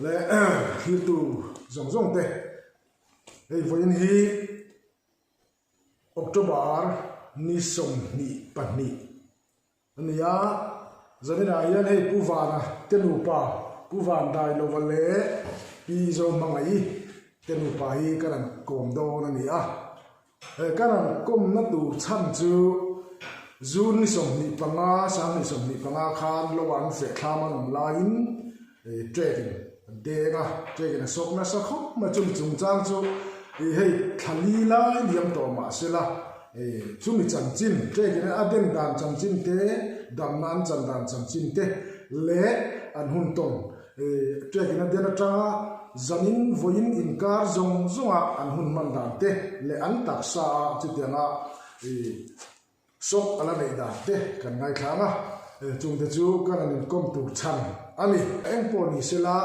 le hi tu zong te ei voin hi October ni som ni pani ania zamina yan hei puwana tenupa puwan dai lovale pi zo mangai tenupa hi karan kom do na ni a karan kom na tu cham chu June ni som ni panga sang ni som ni panga khan lowan fe thaman lain trading denga trading sok na sakho ma chung chang chu hei thali lai liam to ma sela chumi chanchin trading aden dan chanchin te dam nan chan dan chanchin te le an hun tong trading aden atanga zamin voin inkar zong zonga an hun man dan te le an taksa chutianga sok ala nei da te kan ngai thanga chung te chu kan an kom tu chan ani engpo ni sela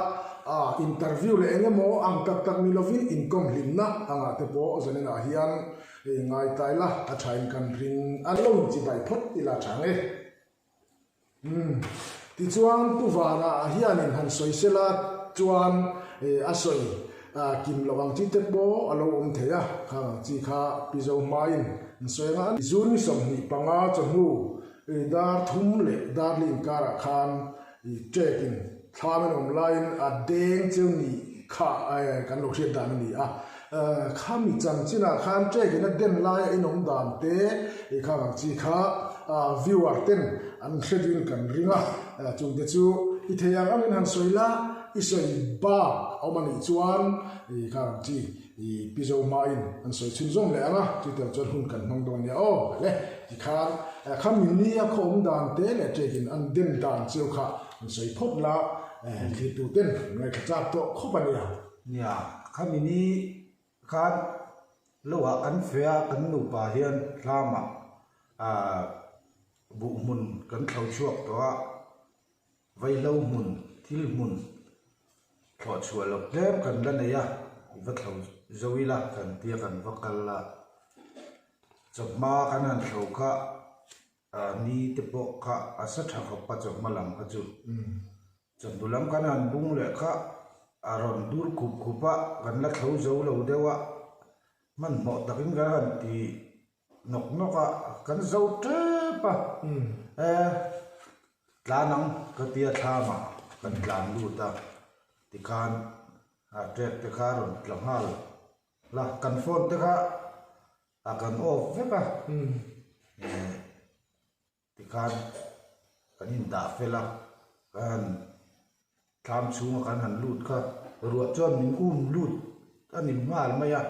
interview le engemo ang tak mi lovin income hlimna anga te po zanena hian ngai taila a thain kan ring an lo chi bai phot ila thange ti chuan puwana hian in han soi sela chuan a soi kim lawang chi te bo alo theya kha chi kha pizo main soenga June ni som ni panga chamu dar thum le darling kara khan trekking thamen online a deng chu ni kha kan lo hriat dan ni khami chanchina khan trekking a den lai inong dan te kha chi kha viewer ten an hredin kan ringa chung te chu I theyang angin han soila isoi ba omani chuan kha chi pizo main an soi chunjom le anga chu tel chon hun kan mang don ya le ti khan khamin ni a khom dan te le trekin an den dan cheu kha an soi phot la thi tu ten ngai chak to khopania nia khamin ni khan lowa kan fea kan nu pa hian hlama bu mun kan thau chuak to vai lo mun thil mun thọ chua lo lem kan la ne ya vật thầu zoila kan tia kan vakal la chopma kanan thau kha ni te po kha asa tha kha pa chopma lam kha chu chandulam kanan bung le kha aron dur khup khupa kan la thau zo lo dewa man mo takin ga han ti nok noka kan zo tre pa tlanang ka tia thama kan tlan lu ta ti kan trek te kharon tlanghal la kan phone te kha kan off ve ka ti kan in da fela kan tham chung kan han lut kha ruat chon min lut ani mal maya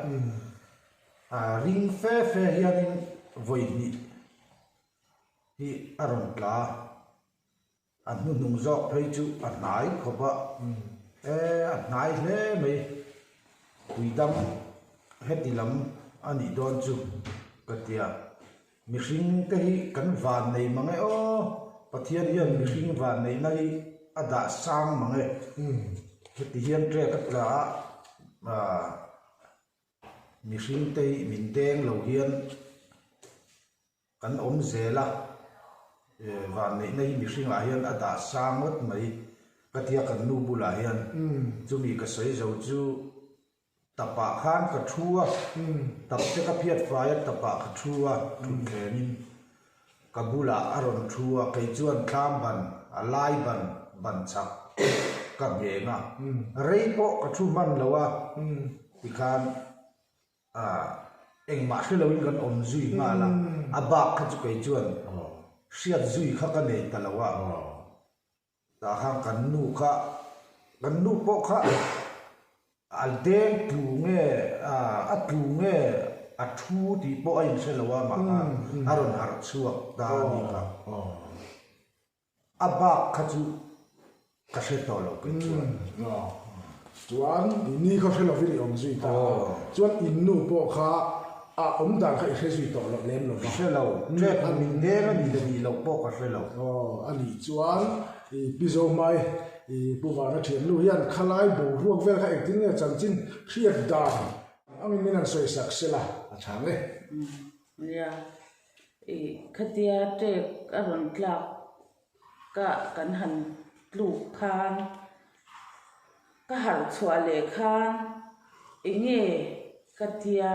ring fe hianin voi ni hi aron tla an nu nung zok phei chu an nai khoba an nai hle mai tuidam hetilam ani don chu katia mi hring te hi kan van nei mangai o pathian hian mi hring van nei nai ada sang mangai heti hian tre katla mi hring te min teng lo hian kan om zela van nei nei mi hring a hian ada sang ngot mai katia kan nu bula hian chumi ka soi zo chu tapa khan ka thua tap te ka phiat fai tapa ka thua thun thenin kabula aron thua kai chuan thlam ban alai ban chak ka benga rei po ka thu man lawa ti khan engma hrilawin kan om zui nga la abak kha chu kai chuan hriat zui kha ka nei talawa ta hang kan nu po kha al deng tu nge a tu nge a thu ti po ain se lawa ma aron har chuak da ni ka abak kha chu ka se to lo ke chuan ni kha hre lo vi om zui ta chuan in nu po kha om dan kha hre zui to lo lem lo se lo tre ka min de ra ni de ni lo po ka se lo ani chuan pizo mai puwana thiam lu hian khalai bo ruak vel kha ektin nge chanchin hriat dan angin minan soi sak sela a thang le ya khatia te aron tlak ka kan han lu khan ka har chua le khan enge katia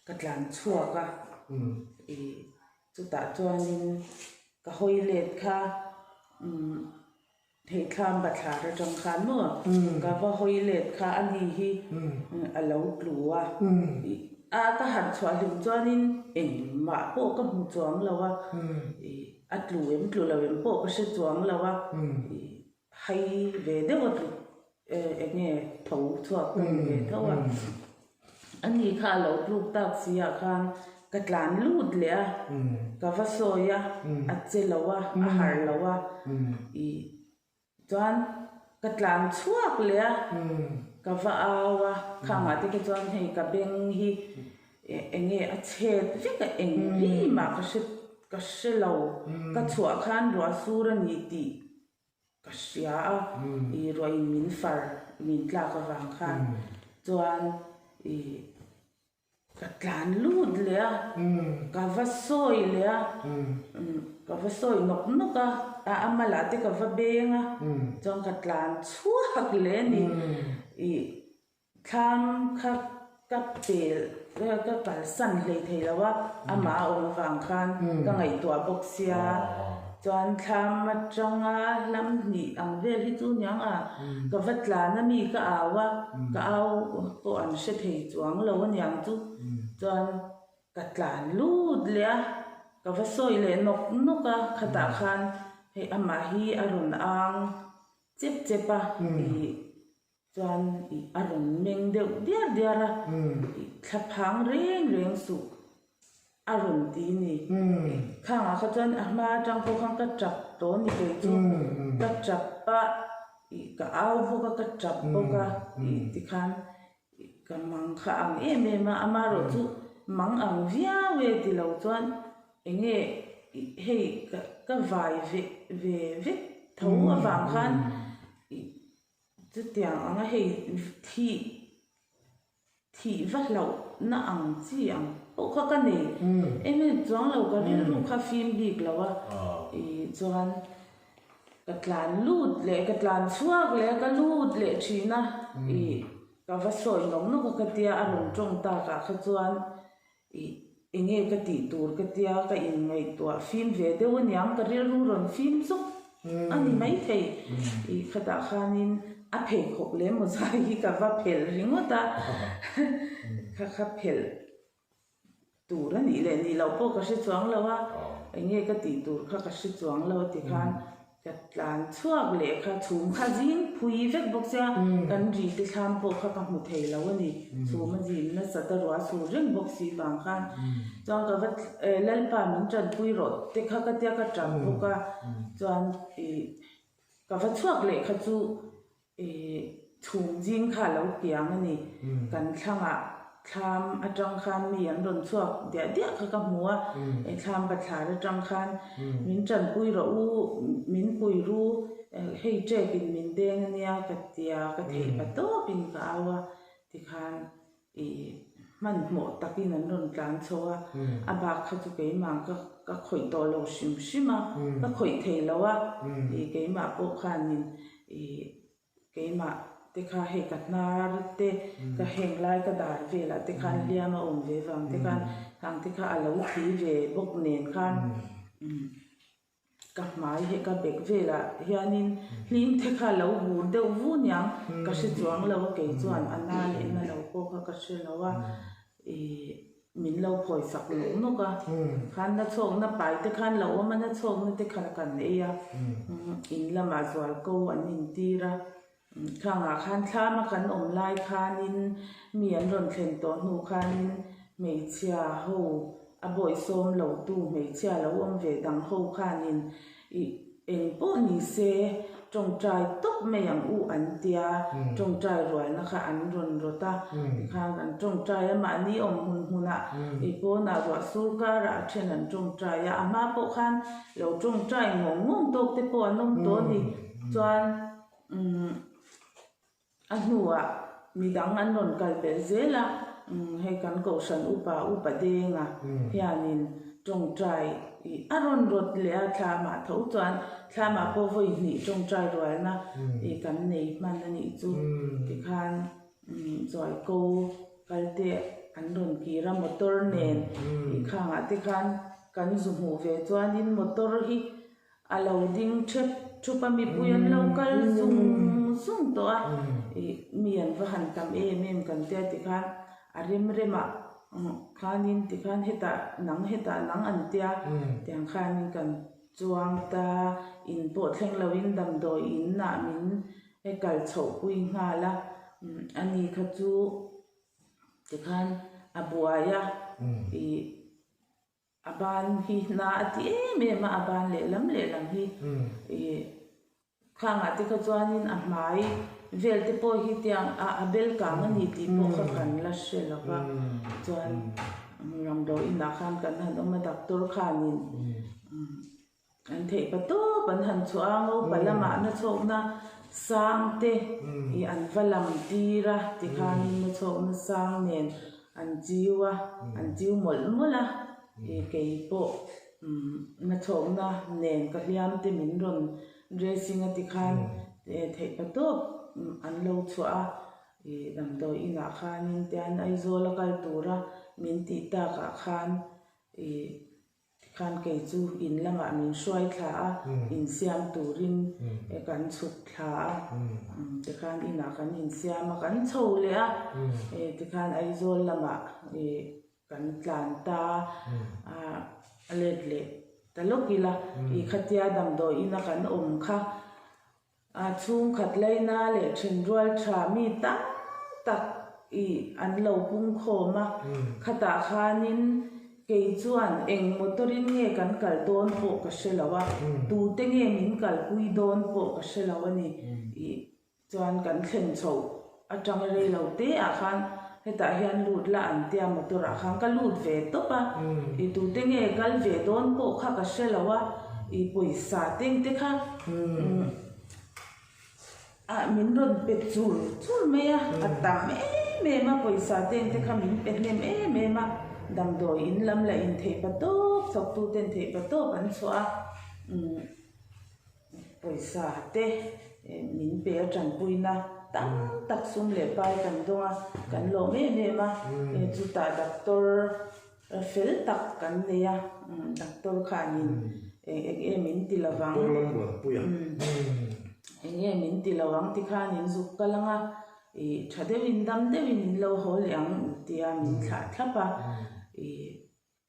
katlan chua ka e chu ta chuanin ka hoilet kha thei thlam ba thla ra tang khan mo ka va hoilet kha ani hi alo tluwa a ka har chua lim chuanin eng ma po ka mu chuang lawa atlu em tlu lawem po ka se chuang lawa hay về đó mà nghe thấu thuộc về thấu à anh đi khá lâu lúc tác sĩ à khan cái làn lút lẽ cái vắt soi à ăn chơi lâu à ăn lâu à choan cái làn chuộc lẽ cái vắt ao à khang à thì cái choan hay cái beng hi nghe ăn chơi rất cái anh đi mà cái sẽ lâu cái chuộc khan rồi sura nhị tị kasia i roi min far min tla ka wang khan chuan i ka tlan lut le ka va soi le ka va soi nok noka a amala te ka va benga chong ka tlan chuak le ni i tham kha ka pel ka pal san le thei lawa ama ong wang khan ka ngai tua boxia chuan tham atanga lam ni ang vel hi chu nyang a ka vatla na mi ka awa ka au ko an se thei chuang lo nyang chu chuan ka tlan lut le ka va soi le nok noka khata khan he ama hi arun ang chep chepa chuan arun meng deuh dia dia ra thlaphang reng su arun ti ni khang a khachuan ahma tang po khang ka chap to ni te chu ka chap pa ka au vo ka chap po ka ti khan ka mang kha ang ma ama ro chu mang ang via we ti lo chuan enge hei ka vai ve tho awang khan chu tiang anga hei thi va lo na ang chi ang o kha ka nei em chuang lo ka ri ru kha phim dik lawa chuan ka tlan lut le ka tlan chuak le ka lut le thina ka va soi nom no ka tia arun tong ta ka kha chuan enge ka ti tur ka tia ka in ngai tua phim ve de wan yang ka ri ru ron phim chu ani mai thei khata khanin a phei khop le mo zai hi ka va phel ringota kha phel tur ani le ni lo po ka se chuang lawa enge ka ti tur kha ka se chuang lo ti khan ka tlan chuak le kha chum kha jin phui vek bok sia kan ri ti kham po kha ka mu thei lo ani chum jin na sa ta ro su reng bok si bang khan chuan ka vat lal pa min chan phui ro te kha ka tia ka tram po ka chuan ka va chuak le kha chu chum jin kha lo piang ani kan thlanga tham atang khan mi an ron chuak dia kha ka hmuwa tham ba thla ra tang khan min chan pui ro u min pui ru hei che kin min deng ania ka tia ka thei pa to pin ka awa ti khan man mo takin an ron tlan chowa aba kha chu ke mang ka khoi to lo sim sima ka khoi thei lawa ke ma po khanin ke ma te kha he ka nar te ka heng lai ka dar ve la te khan liama om ve wang te khan hang te kha alo thi ve bok nen khan ka mai he ka bek ve la hianin hlim te kha lo bu deuh vu nyang ka se chuang lo ke chuan ana le na lo ko ka se lawa min lo phoi sak lo no ka khan na chong na pai te khan lo ma na chong na te khan kan e ya in lama zwal ko an in tira khang a khan thama kan om lai khanin mi an ron thlen to nu khanin mei chia ho a boi som lo tu mei chia lo om ve dang ho khanin eng po ni se trong trai tok me yang u an tia trong trai roi na kha an ron rota khang an trong trai ma ni om hun huna po na ro su ka ra chen an trong trai ya ama po khan lo trong trai ngong tok te po anom to ni chuan anua midang an non kal bel zela he kan ko san upa denga hianin จงใจอารมณ์รถเลี้ยทามาเท่าจวนทามาพอวันนี้จงใจรวยนะกันนี่มันนี่จูที่คันจอยกูกันเตะอันโดนกีรามอเตอร์เนนอีกข้างที่คันกันจุ่มหัวเวจวนนินมอเตอร์ฮีอาลาวดิ้งเช็ดชุบมีปุยนเรากันซุ่มตัวมีอันว่าหันตามเมมกันเตะที่คันอาริมเรมาข้านินที่ข้าเฮตาหนังอันเตียแต่ข้านินกันจวงตาอินโปเทงลาวินดำโดยอินนามินกัลโฉกุยงาละอันนี้ขจูที่ข้าอับวายะอบานฮีนาที่เมมาอบานเล่ลำฮีข้างที่ขจวนินอับไม้เวลที่พอฮิตยังอาเบลกางนี่ที่พอขันลัชเชลก็จวนยังโดอินนักขันกันหันต้องมาดักตัวขานินอันเทปตัวปัญหาชัวงูปัลละมานะโชกนะสังเตอันวัลัมตีระที่ขานินนะโชกนะสังเนนอันจิวหมดละเกยโปนะโชกนะเนนกัลยามที่มินรอนเรซิงที่ขานเทปตัวอันเราชัวดำโดยอินาคานินเตียนไอโซลกัลตูระมินติตากะคานเกยจูอินละมามินช่วยขาอินเซียมตูรินกันสุดขาที่คานอินาคันอินเซียมกันโชว์เลยที่คานไอโซลละมากันกลานตาเล็ดแต่ลูกกีฬาขัดยาดำโดยอินาคันค่ะช่วงขัดไล่หน้าเละเช่นรวยชามีตักอันเหล่าพุ่งโคมาขตาคานินเกยจวนเองมอเตอร์เงี้ยกันกัลโดนโปกเชลวะตูเตงเงี้ยมินกัลกุยโดนโปกเชลวะนี่จวนกันเข็นโฉอาจังเรเหล่าเตะอาคันให้ตาเฮียนลูดละอันเตียมอเตอร์อาคันก็ลูดเวทปะตูเตงเงี้ยกัลเวโดนโปกข้ากเชลวะปุยสาเต็งเตค่ะมินรอนเป็ดจูลเมียตามเมมาปุยสาเต็งเตค่ะมินเป็ดเมมาดำโดยอินลำละอินเทปโต้สกตูเต็นเทปโต้กันชัวปุยสาเตมินเปียจันปุยนะตั้งตักซุ่มเล็บไปกันตรงกันโลเมมาจุดตาดักตัวเฟลตักกันเลยดักตัวขานินมินติละวังตัวลำบากปุยมินติละวังที่ขานินสุกกะลังชาเดวินดำเดวินโลโหเลียงที่มินขาดทับปะ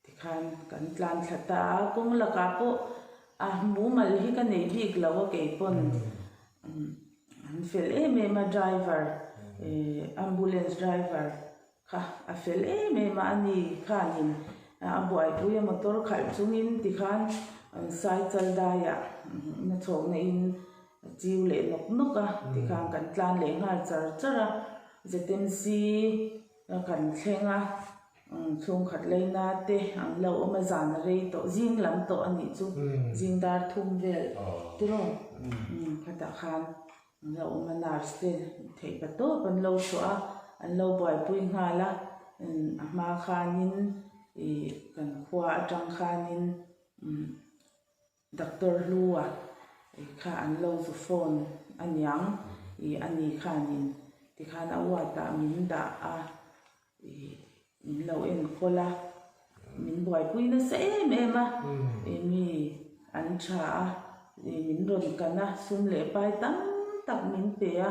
ที่ขันกันกลานขัดตาคงละกาโปมูมาลิกันในบีกลาวเกยปนอันเฟลเมมาไดรเวอร์ambulance driver ค่ะเฟลเมมาอันนี้ขันินบ่อยปุยมอเตอร์ขัดจุงินที่ขันไซจัลได้อะนั่นโฉงในอินจิวเล่นกที่ขันกันกลานเล่งหาจัดจะเต็มซีกันเข่งช่วงขัดเลยนาเตะอังเราเอามาจานอะไรโตจิงลำโตอันนี้จูจิงดาร์ทุ่มเวลที่เราขัดขันเราเอามานาร์สเตเทปโตเป็นเราชัวอันเราบ่อยปุยงาละมาคานินกันขวาจังคานินด็อกเตอร์ลัวข้าอันเราสุฟอนอันยังอันนี้คานินที่ข้าเอาว่าตามินดามินเราคนละมินบ่อยปุยนะเซ่เมมามีอันชามินรนกันนะซุ่มเล่ไปตั้งตักมินเปีย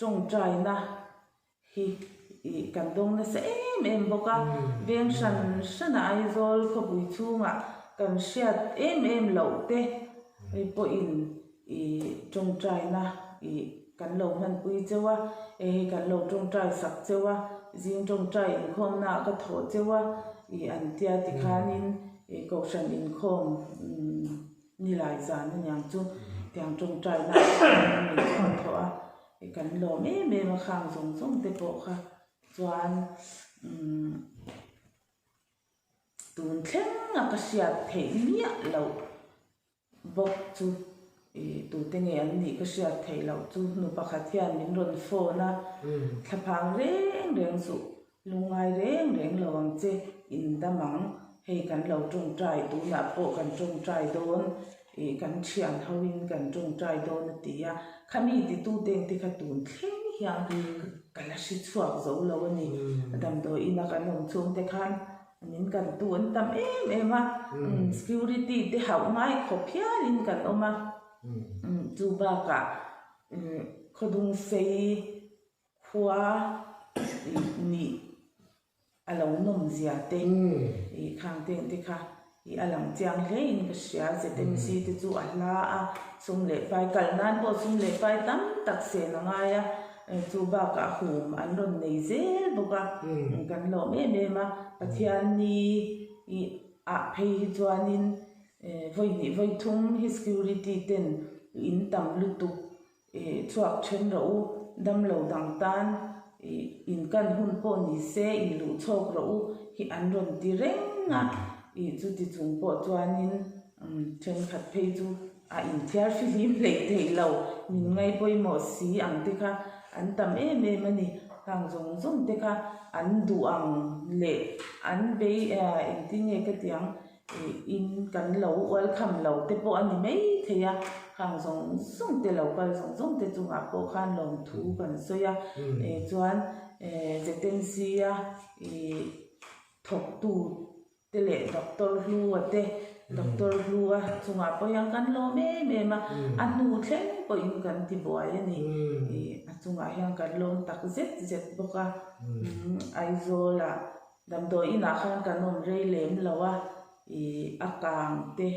จงใจนะฮีกันตรงนะเซ่เมมบอกว่าเวียงฉันไอโซลขบุยชูงะกันเชียดเหล่าเตะปอินจงใจนะกันเหล่ามันปุยเจ้าว่ากันเหล่าจงใจสักเจ้าว่าจิงจงใจอินคมน่ะก็โถเจ้าว่าอันเตียติคานินกอกฉันอินคมนี่หลายจานนั่นอย่างจุ่เตียงจงใจนะมีคนโถกันเหล่าเมมาข้างส่งเตโปค่ะส่วนตูนเข่งก็เสียเทียเราบอกจูตูเตงอันนี้ก็เสียเทียเราจูนุปขัดเทียนมินรอนโฟนะขพังเร่งสุลุงไอเร่งระวังเจอินดามัง hei kan lo tung trai tu na po kan tung trai don kan thian hawin kan tung trai don tia khami ti tu teng ti kha tun thleng hiang kala shi chuak zo lo ani adam do ina kan nom chung te khan min kan tu an tam em a security te hau ngai khopia in kan oma chu ba ka khodung sei khwa ni alo nom zia te khang teng te kha alang chiang hle in ka sia se tem si te chu ala a sum le pai kal nan bo sum le pai tam tak se na nga ya chu ba ka hum an ron nei zel bo ka kan lo me ma pathian ni a phei chuanin voi thum hi security ten in tam lu tu chuak then ro dam lo dang tan in kan hun po ni se in lu chok ro hi an ron ti renga chu ti chung po chuanin then khat phei chu a in thiar film le thei lo min ngai poi mo si ang te kha an tam mani kang zong te kha an du ang le an be in ti nge ka tiang in kan lo welcome lo te po ani mai theya kang zong te lo kal zong te chu nga po khan lom thu kan so ya chuan zeten si ya thok tu te le doctor lu ate doctor lu a chunga po yang kan lo me ma anu thleng po in kan ti boy ani a chunga yang kan lom tak zet boka aizola dam do ina khan kan nom re lem lawa akang te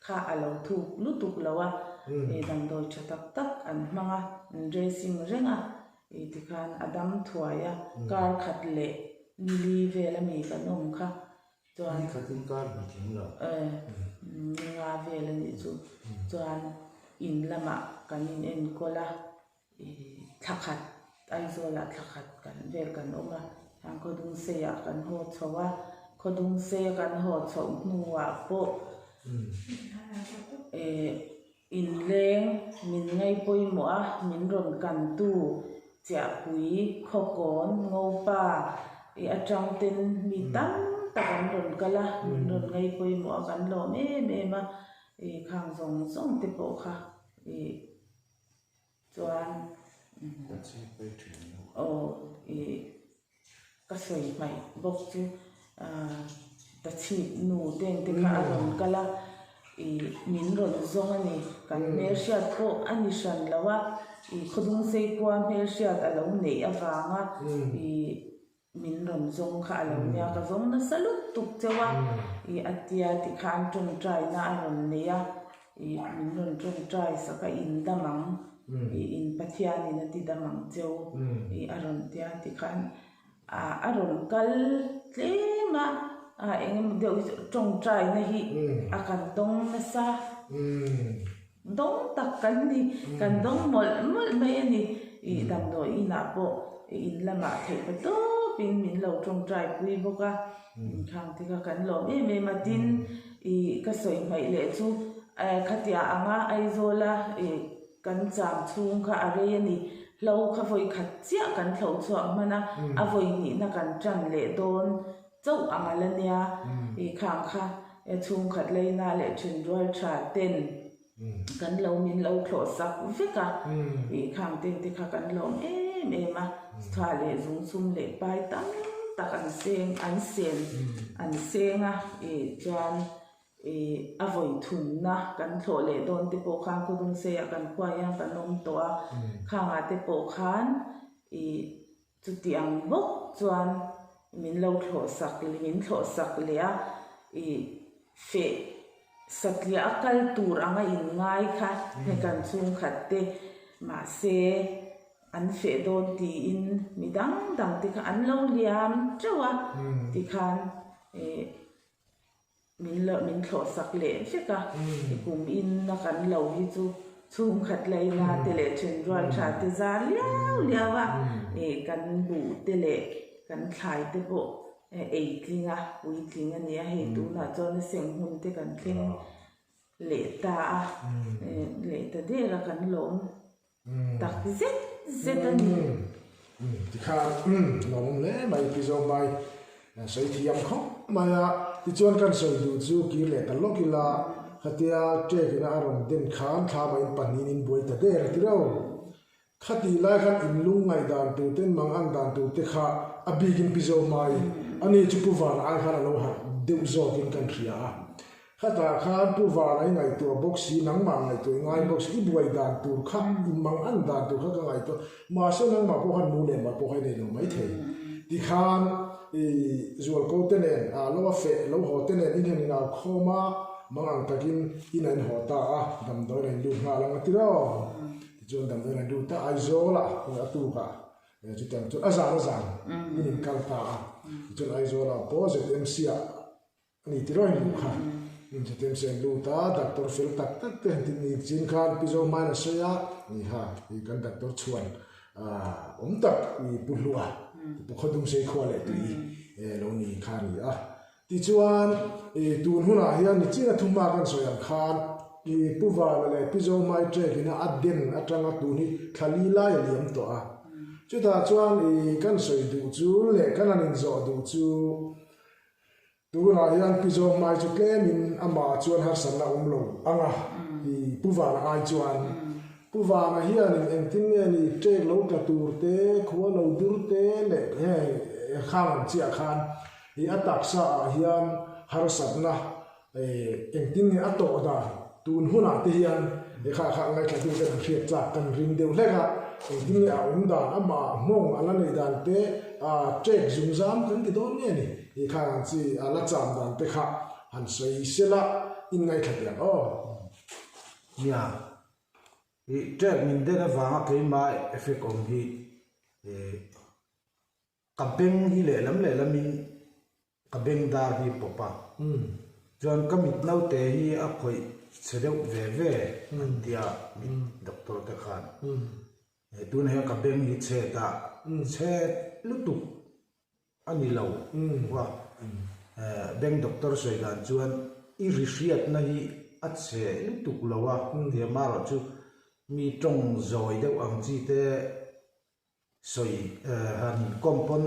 kha alo thu lu tuk lawa dam do chatak tak an manga dressing renga ti khan adam thuaya kar khat le li vela mi kan nom kha chuan khatin kar ni thing lo nga vela ni chu chuan in lama kanin en kola thakhat aizola thakhat kan vel kan oma ang khodung se ya kan ho chowa khodung se kan ho chom nuwa po in leng min ngai poi mo a min ron kan tu cha pui khokon ngopa atang ten mi tam takan ron kala min ron ngai poi mo kan lo me ma khang zong te po kha chuan ka soi mai bok chu ta chi nu teng te kha ron kala min ron zong ani kan mer sha po ani shan lawa khodung sei kwa mer sha alo nei awanga min ron zong kha alo nya ka zong na salut tuk chewa atia ti khan tung trai na ron neya min ron tung trai saka in damang in pathian in ti damang cheu aron tia ti khan aron kal tlema engem de tung trai na hi akan dong na sa dong tak kan ni kan dong mol mai ani dam do ina po in lama thei pa to pin min lo tung trai pui boka khang ti ka kan lo me ma tin ka soi mai le chu khatia anga aizola kan cham chung kha are ani lo kha voi khat chia kan thlo chuak mana a voi ni na kan tran le don chau angala nia khang kha chung khat leina le thin roi tha ten kan lo min lo thlo sak veka khang ten ti kha kan lo ma tha le zung sum le pai tam tak an seng an senga chuan a voi thun na kan thlo le don te po khang khudung se kan khwa yang kan nom to a khang a te po khan chu tiang bok chuan min lo thlo sak le a fe satlia akal tur anga in ngai kha ne kan chung khat te ma se an fe don ti in midang dang ti kha an lo liam chawa ti khan min thlo sak le feka kum in na kan lo hi chu chung khat lai na te le chen roi tha te za liawa kan bu te le kan khai te bo klinga ui klinga nia he tu na chon seng hun te kan kling le ta de la kan lom tak zet ani ti kha long le mai pi zo mai sei thiam khop mai a ti chuan kan soi du chu ki le ta lokila khatia trekina aron den khan thama in panin in boi ta der ti ro khati lai khan in lung ngai dan tu ten mang ang dan tu te kha abigin pizo mai ani chu puwan ai khan lo ha deu zo kin kan thia khata khan puwan ai ngai tu boxi nang ma ngai tu ngai box ki boi dan tu kha mang an dan tu kha ka ngai tu ma so nang ma ko han mu le ma ko hai ne no mai the ti khan zual ko te nen a lo fe lo ho te nen in hen na khoma mangang takin inan ho ta a dam do ren lu nga lang ti ro jon dam do ren lu ta ai zo la nga tu ka chu tam chu azan in kal ta a jon ai zo la po ze mc a ni ti ro ni kha in chu tem sen lu ta doctor fel tak tak te ti ni chin khan pi zo mai na se ya ni ha i kan doctor chuan tak i pulua pu khodum sei khole ti lo ni khan ni a ti chuan tun huna hian ni china thuma kan soyam khan i puwa le pizo mai trek ina adden atanga tu ni khali la liam to a chu ta chuan kan soi du chu le kan anin zo du chu tu na hian pizo mai chu klemin ama chuan har san la lo anga i puwa na ai chuan puwa na hian en tin ni trek lo ka tur te khwa lo dur te le he khang chia khan i atak sa hian har satna engting ni ato da tun huna te hian kha ngai ka tu kan riat cha kan rim deu hleka engting ni a da ama mong ala nei dan te a trek zum zam kan ti don ne ni i kha chi ala cham dan te kha han sei sela in ngai kha ya ya i trek min de na wanga ke mai effect om hi kapeng hi le lamin kabeng dar hi popa chuan kamit nau te hi a khoi chedeu ve dia doctor te khan tun he kabeng hi che ta che lutuk ani lo wa beng doctor soi dan chuan i rishriat na hi a che lutuk lowa dia ma ro chu mi tong zoi deuh ang chi te soi han kompon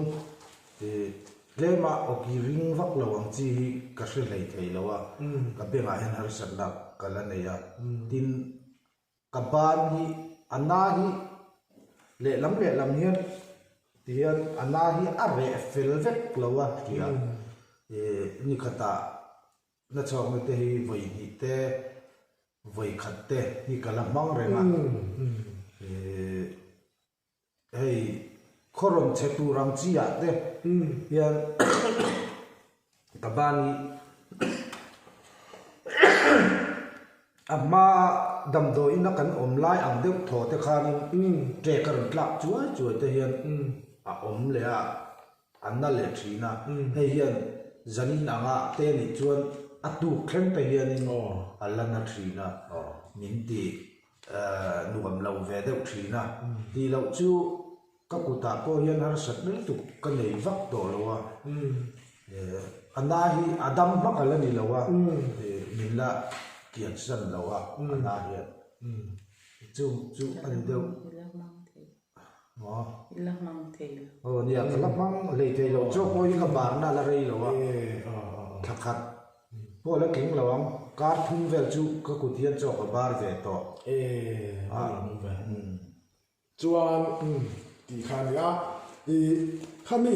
lema oki ring vak lawang chi ka hre hlei thei lawa ka benga hen har sanna kala neya tin ka ban hi ana hi le lam hian tian ana hi a re fel vek lawa kia ni khata na chawk me te hi voi ni te voi khat te ni kala mang renga hey koron chetu rang chi ya te yan kabani amma damdo ina kan omlai ang deuh tho te khan tre karon tlak chuai te hian a om le a anna le thina hei hian zanin anga te ni chuan atu khleng te hian in alana thina min ti nuam lo ve deuh thina ti lo chu kakuta ko hian har sat nel tu ka nei vak to lowa ana hi adam makala ni lowa min la kian san lowa ana hian chu an deuh ilak mang thei ni a kalak mang le thei lo cho ko hi ka bar na la rei lowa thakhat po la king lawang kar thum vel chu ka kutian cho ka bar ve to chuan ti khan ya khami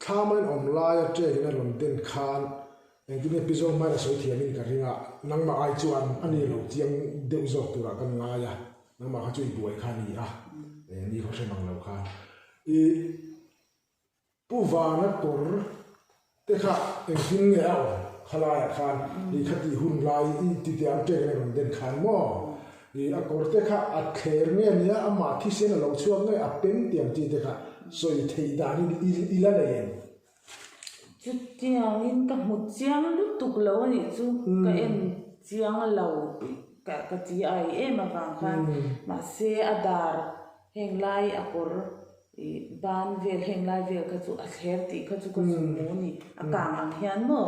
khaman omlaya tre na lom den khan engin episode mai so thiamin ka ringa nangma ai chuan ani lo chiang deu zo tura kan nga ya nangma kha chui buai khani a ni kho se mang lo khan puwana tor te kha engin nge a khalaya khan ni khati hun lai ti ti am tre na lom den khan mo a korte kha a kher nge nia ama thi sen lo chuang nge a pen tiam ti te kha soi thei da ni ila le yen chu tiang in ka mu chiang lu tuk lo ni chu ka en chiang lo ka ti ai em ma khan ma se adar heng lai a kor ban vel heng lai vel ka chu a kher ti ka chu ko mu ni a kang ang hian mo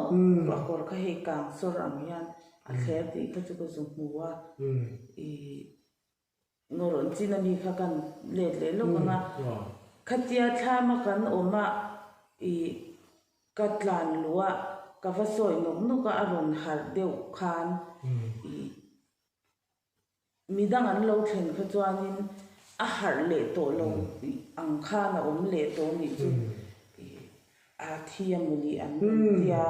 a kor ka he kang sor ang hian a kher ti ka chu ko zu mu wa noron china mi kha kan le lo nga khatia thama kan oma katlan luwa ka va soi nok nu ka aron har deuh khan i midang an lo thlen kha chuanin a har le to lo ang khan a om le to ni chu a thiamuli an tia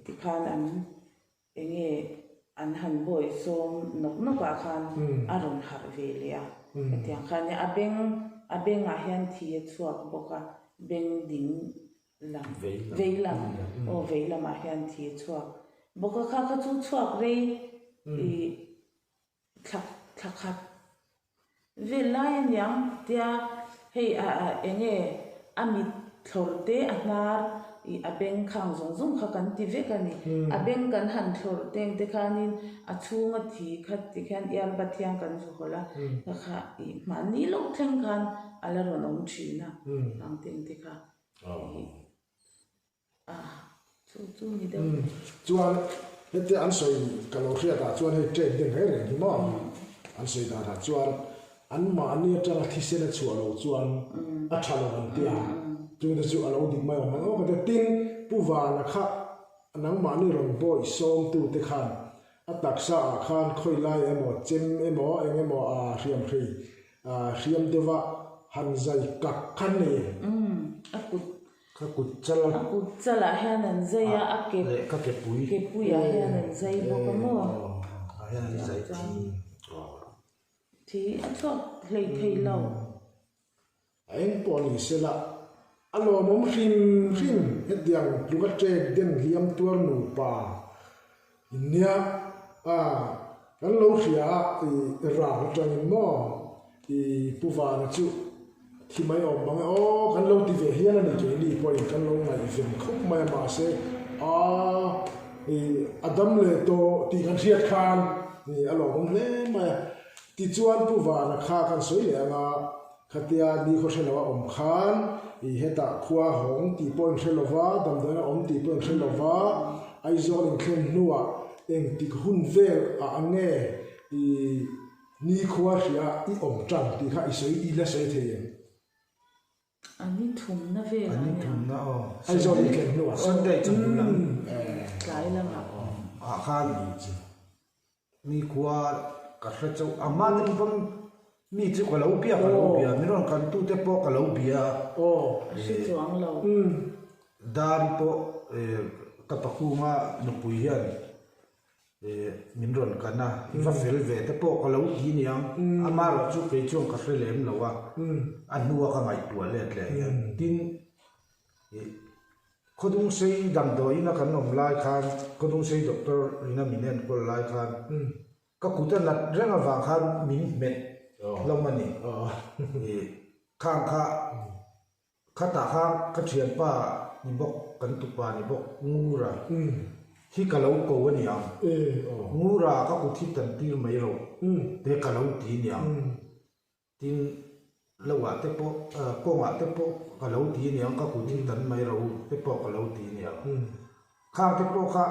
ti khan an enge an han boi som nok no ka khan aron har ve le a tiang khan abeng a hian thi e chuak boka beng ding lam veilam o veilam a hian thi e chuak boka kha chu chuak re i thak khat ve lai nyang tia hei a enge ami thorte anar i abeng khang zong kha kan ti ve kan ni abeng kan han thor teng te khanin a chunga thi khat ti khan yal bathiang kan zu hola kha i mani lo theng khan ala ron om thina ang teng te kha chu ni de chuan hete an soi kalo khria ta chuan he train ding he re mo an soi da tha chuan an ma ni atanga thisen a chualo chuan a thalo an tia chu da chu alo dik mai ma o ka tin puwa na kha anang ma ni ron boi som tu te khan a taksa khan khoi lai emo chem emo engemo a riam khri a riam dewa han zai ka khan ni ka chala hian an zaya a ke pui a hian an zai bawk mo a hian an zai thi a chuak hlei thei lo eng poli sela alo mom hrim hediang luga tre den liam tur nu pa inya kan lo hria i ra tang mo i puwa na chu thi mai om bang kan lo ti ve hian ani ke ni point kan lo ngai vem khop mai ma se adam le to ti kan riat khan ni alo mom le ma ti chuan puwa na kha kan soi le nga khatia ni kho shelawa om khan i heta khua hong ti point shelova dam dana om ti point shelova ai zon in khen nuwa eng ti hun vel a ange i ni khua ria i om tang ti kha i soi i la sei thein ani thum na ve ani thum na ai zon in khen nuwa sunday chum lam kai lam a khan ni khua ka hra chau aman bam mi chu ka lo pia mi ron kan tu te po ka lo pia si chuang lo dari po ka paku ma no pui hian min ron kana va fel ve te po ka lo hi niang ama ro chu pe chung ka hrelem lowa anuwa ka ngai tu le tin khodung sei dam do ina kan nom lai khan khodung sei doctor ina minen ko lai khan ka kutan lat renga wa khan min met lomani khang kha ta ka thian pa ni bok kan tu pa ni bok ngura hi ka lo ko ni am ngura ka ku thi tan tir mai ro te ka lo ti ni am tin lo wa te po ko wa te po ka lo ti ni am ka ku thi tan mai ro te po ka lo ti ni am khang te po kha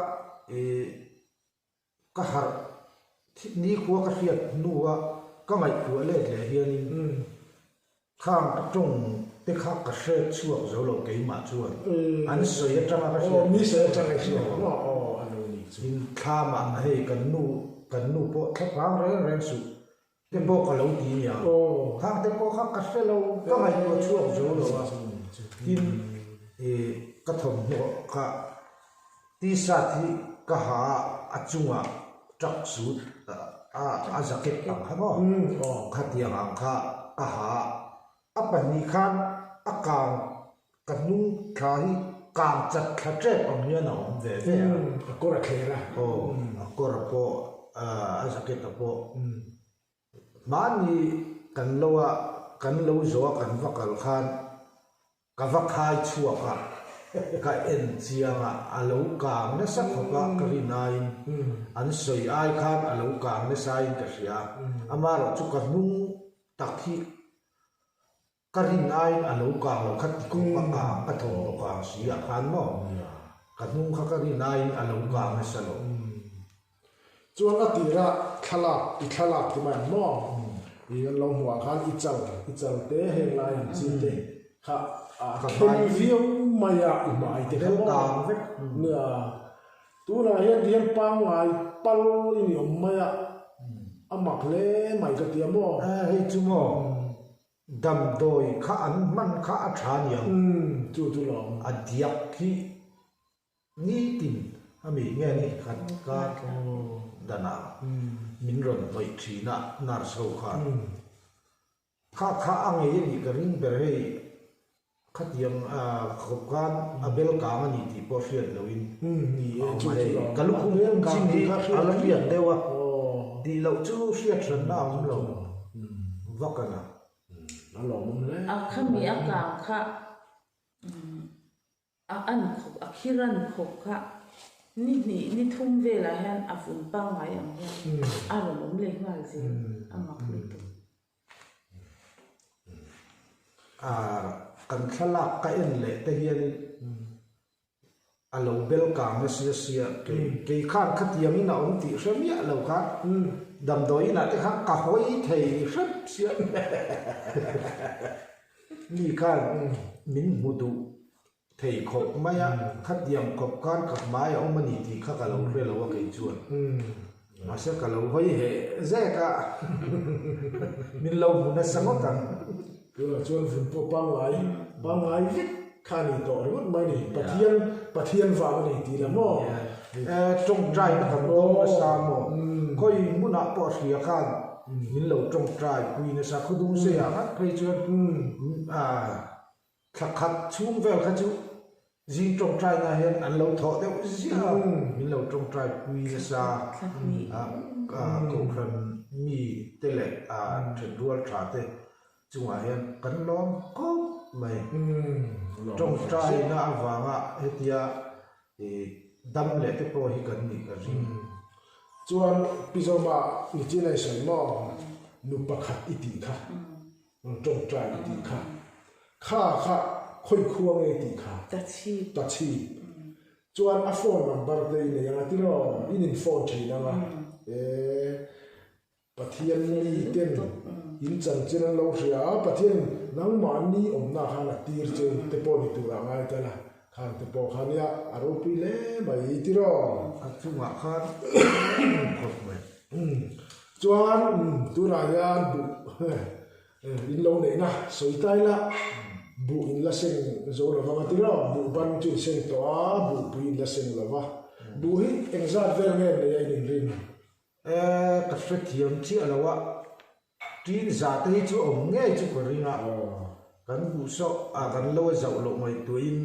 ka har ni ko ka hiat nuwa ka ngai tu le hianin khang trong te kha ka hre chuak zo lo ke ma chuan an soi atanga ka hre mi se atanga hre anu ni in kha ma hei kan nu po thapang re su te bo ka lo ti nia khang te po kha ka hre lo ka ngai tu chuak zo lo wa tin ka thom no kha ti sa thi ka ha achunga trak su a jacket ang hamo khatiang ang kha aha apani khan akang kanung khai kam chat khatre ong hian om ve ve ko ra khera ko ra po a jacket po mani kan lo zo kan vakal khan ka vakhai chuaka ka en chianga alo kang na sakhoka karinai an soi ai khan alo kang na sai ka ria amaro chu ka nung takhi karinai alo kang lo khat ko pa ka thong lo kang sia khan mo ka nung kha karinai alo kang na salo chuan atira thala ti man mo i lo hwa khan i chal te he lai chi te ค่ะเข้มเฟี้ยวไม่อยากหมายแต่ เรื่อง เขา ตามเวท เนี่ยตัวไหนเรียนปังไงปัลอินยมไม่อะอามักเล่ไม่กระเทียมบ่ให้จุโมดำโดยข้าอันมันข้าอัฐานอย่างจู่หลงอดียกที่นี่ตินมีแง่นี่ขันก็ดานามินรอนไปทีน่ะนาร์โซขาข้าอังเองนี่ก็ริงเบรย์ขัดยังขบกันอเบลกางนี่ที่พอเสียนเลวินนี่จู่ก็ลูกคุ้มจริงที่อะไรเรียนเดียวดีเราจู่เสียชนะของเราวักกันนะหลงมันเลยข้ามีอากาศค่ะอันขบคิรันขบค่ะนี่ทุ่มเวลาเห็นฝุ่นปังไว้อย่างเงี้ยอารมณ์เล็กมากสิมักเลยกันขลักกันเละแต่เฮียนี่เราเบลกางเสียเกี่ยข้างขัดยังนี่น่าอุ่นติเสียมีเราครับดำโดยน่ะที่ข้างกะหอยเทยเสียนี่ข้างมินบุตุเทยขบไม่อะขัดยังขบการกับไม้เอามันนี่ที่ข้ากับเราเรียกเราว่าเกี่ยจวนมาเสียกับเราหอยเหแจ๊กะมินเราบุญสังกัดคือชวนฝุ่นปังไว้วิทข้านี่ต่อหรือว่าไม่นี่ปะเทียนฟังนี่ทีละมั้งจงใจนะครับโอ้สามโมก็ยิ่งมุนักปอดเสียข้างมินเราจงใจคุยในสักคุดุเสียครับไปจนขัดชุ่มเวลขัดชุ่มยิงจงใจนะเห็นอันเราถอดเดี๋ยวเสียมินเราจงใจคุยในสักก็ครันมีเตเล็กถึงรัวชาเตจังหวะเห็นกันล้อมก็ไม่จงใจนะว่าว่าเฮียดำเละที่โปรหิกันนี่กันจริงจวนพิจารณาอิจิเลชันมอนุปขัดอิติค่ะจงใจอิติค่ะข้าค่อยควงอิติค่ะตัดชีจวนอัฟโฟนมันบาร์เดย์เนี่ยยังไงที่เราอินโฟนใช่ไหมปะเทียนนี่เต้นอินจังเจนเราเสียปะเทียนนังมันนี่อมนาขนาดตีร์เจนเตปอนิตุระไงแต่ละข้างเตปอขันยาอารมณ์ปีเล่ไม่ที่เราจังหวะข้าขบไหมจวนตุรายานบุอินโลเนี่ยนะสวยตายละบุอินละเซงโจรฟังที่เราบุบันจุดเซงตัวบุอินละเซงละวะบุฮิเอ็งซัดเวลเงี้ยเนี่ยยังรินกาแฟเทียมเชื่อแล้วว่าจีนจะได้จู่อมเงี้ยจู่กรีน่ะกันบุษกันโลยจะลงมาตัวอิน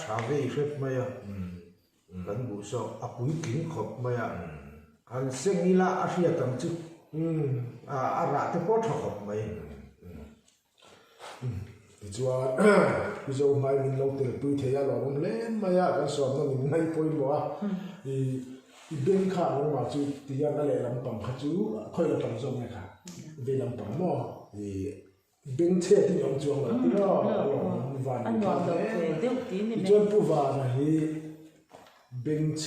ทราเวเฟตมาอ่ะกันบุษปุยกินขบมาอ่ะกันเส้นนี้ละอาเซียตั้งจู่อาราที่พ่อชอบมาจู่พี่จะไม่มีเราเตะปุยเทียร์เราเล่นมาอ่ะกันสอนนั่นนี่ไม่ปุยบ่อ่ะอีเบนข้ามันมาจู่ที่ยันอะไรลำปังข้าจู่ค่อยลำปังส่งไงค่ะเบนลำปังมั่วเบนเทที่ยอมจวงละที่เราวันนี้ค่ะจวนผู้ว่านะเฮเบนเท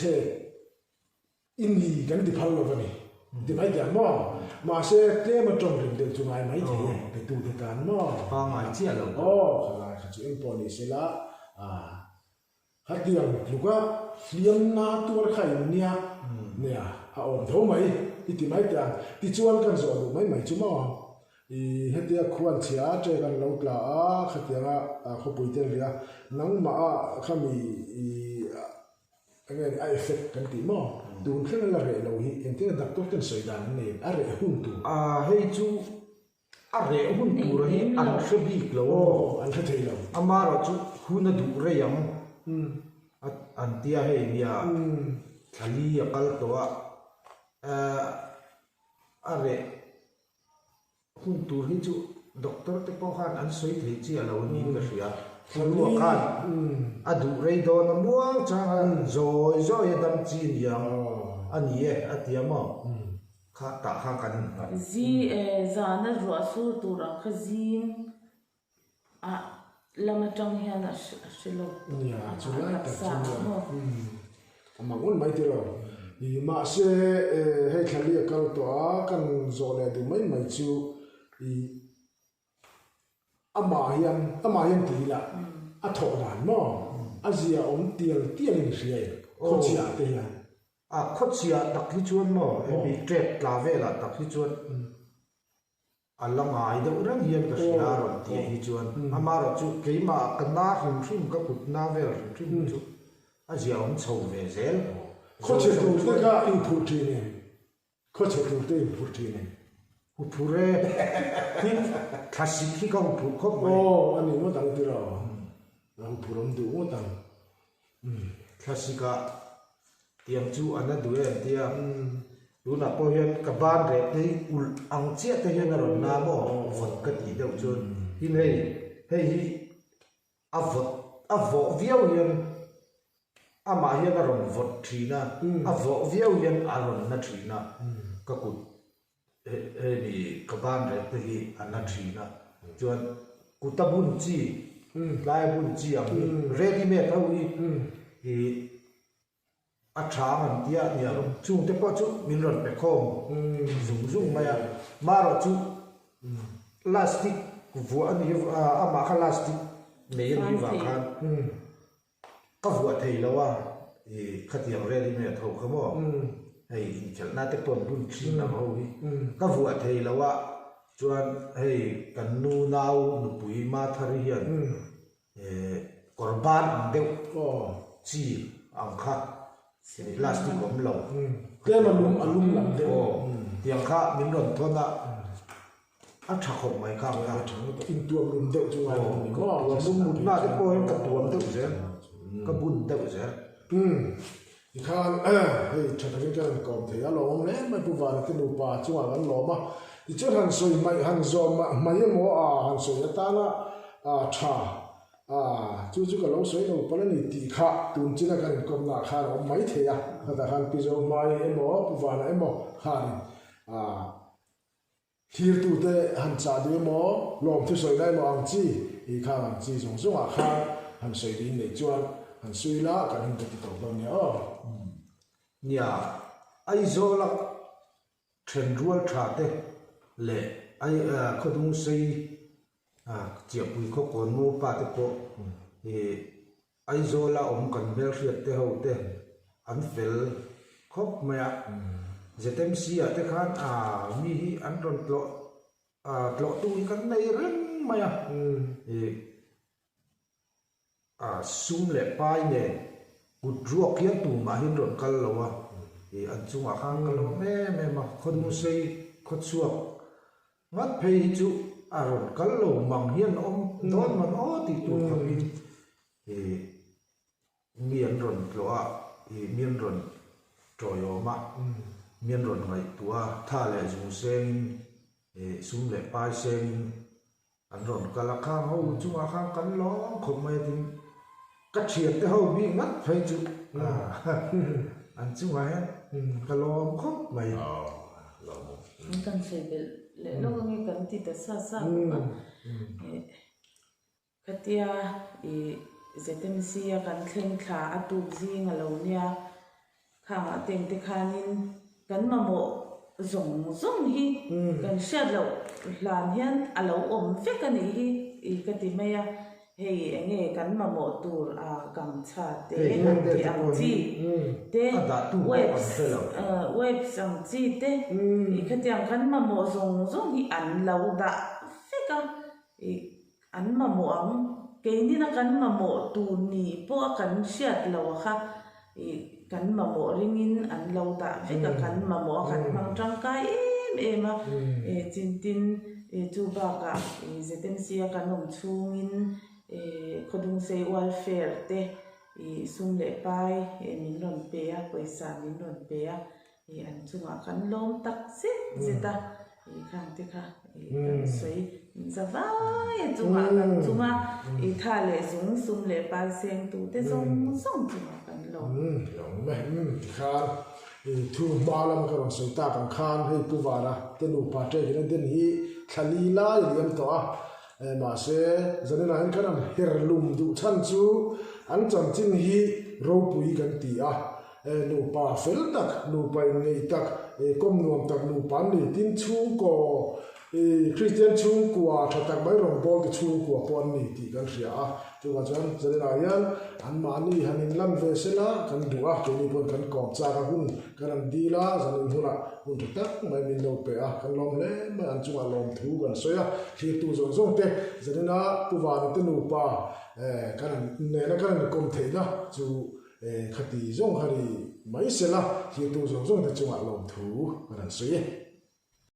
อินลีกันที่พัลโลวันนี้ที่ไม่เดียมั่วมาเสกเตมาจงถึงเดือดจุงไงไม่เทไปดูที่การมั่วฟังมาเชี่ยเราโอ้ขนาดข้าจู่เอ็งปอนี่เสละฮัดเดียงลูกว่าเลี้ยงนาตัวใครเนี่ยเอาอมเท่าไหมที่ไม่เดียงที่ชวนกันสอนดูไม่จุ่มเฮเดียควรเชียเจอกันเรากล่าวขัดเดียงเขาปุยเตอร์เรียนังมาเขามีอะไรเอฟเฟกต์กันที่มั่วดูนขึ้นละเรื่องเราเห็นที่ดักตัวกันสวยดังเนี่ยอะไรหุ่นตัวให้จูอะไรหุ่นตัวเรื่องอันเชื่อบีกเราอันเชื่อเรามาเราจูหุ่นดูเรื่องอันที่ให้เนี่ยทะเลกัลตัวอะไรหุ่นตัวที่จูด็อกเตอร์ที่พอขันอันสวยที่เจ้าเราหนีก็เสียตัวขันดูเรื่องโดนมั่วจังจอยดำจีนยังอันนี้อันที่มั่งข้าตาข้างกันจานรัวสูตัวรักจีนlama trong hian a shilo ya chulai ta chuma amangun mai tiro I ma se he khali kal to a kan zole du mai chu I ama hian ti la a tho dan mo azia om tial in hriai khochia te hian khochia tak hi chuan mo mi trap tla vela tak hi chuan alangai deuh rang hian ka hria ron ti hi chuan ama ro chu keima kana hrim ka put na vel hrim chu azia om chho ve zel khochia tu te ka in phu ti ne khochia tu te in phu ti ne Upure hin klasiki ka upur khop mai ani mo dang tira upuram du mo dang klasika tiang chu ana duwe tia luna po hian ka ban re te ul ang chia te hian ron na mo vot ka ti deuh chun hin hei hi avo viau hian ama hian ron vot thina avo viau hian aron na thina ka kut ni kaban re te hi ana thina chuan kutabun chi lai bun chi ang ready made ho hi a thang an tia nia chung te po chu min ron pe khom zum maya maro chu plastic vu an hi ama kha plastic me yin wa khan ka vu thei lawa e khatiang ready made ho khamo hei chal na te pon bun chi na ho hi ka vu thei lawa chuan hei kan nu nau nu pui ma thari hian korban deu chi ang kha plastic om lo te alum lam de tiang kha min ron thona a tha khom mai kha nga in tuam lum de chu ai ko lum na te po ka tuam deu zen ka bun deu zen khan hei thatakin kan kom the ya lom le ma bu van te nu pa chu an lo ma ti chu han soi mai han zo ma mai mo han soi ta na tha chu ka lo soi lo pa ni ti kha tun chi na kan kom na kha lo mai the ya ta han pi zo mai mo bu van mo khan thir tu te han cha de mo lom thu soi dai mo ang chi i kha ang chi song song a kha han soi di nei chuan han sui la kan hin ti to lo ne nia ai zo la then rual tha te le ai khodung sei chia pui kho kon mu pa te po ai zo la om kan bel riat te ho te an fel khop maya zetem si te khan mi hi an ron tlo tu kan nei ren maya sum le pai ne udruak hian tu ma hin ron kal lawa an chunga khang kal me ma khon mu sei khot suak ngat phei chu aron kal lo mang hian om don man o ti tu khamin mian ron tloa mian ron troyo ma mian ron ngai tua tha le jung seng sum le pai seng an ron kala khang ho chunga khang kan lo khom mai tin ka thiat te ho bi ngat phei chu an chunga he ka lom khop mai kan sei bel le lo nge kan ti ta sa katia zetem sia kan thleng thla atu zing alo nia khang teng te khanin kan mamo zong hi kan sha lo lan hian alo om fe kan hi kati maya hei enge kan mamo tur kam cha te ti ang chi te web sang chi te kati ang kan mamo zong hi an lo da fe ka an mamo ang ke ni na kan mamo tu ni po kan sha lo kha kan mamo ringin an lo da fe ka kan mamo kan mang tang kai em chin tin chu ba ka zetem sia kan om chungin khodung sei welfare te sum le pai min ron pe a paisa min ron pe a an chunga kan lom tak se zeta khang te kha kan sei zawa chunga tha le sum le pai seng tu te zong chunga kan lom me khan thu balam ka ron soi ta kan khan hei tu wala te nu pa te hin den hi thali la yem to ma se zanina han kan herlum du chan chu an cham chin hi ro pui kan ti nu pa fel tak nu pa nei tak kom nuam tak nu pa ni tin chu ko Christian chung kwa thatak bai rong bol ki chung kwa pon ni ti kan ria chu wa chan zalina yan an mani hanin lam ve sela kan duwa ke ni pon kan kom cha ka hun kan dila zanin huna hun tak mai min lo pe kan lom le ma an chunga lom thu kan soya hi tu zong zong te zalina puwa te nu pa kan ne na kan kom theina chu khati zong hari mai sela hi tu zong zong te chunga lom thu kan soye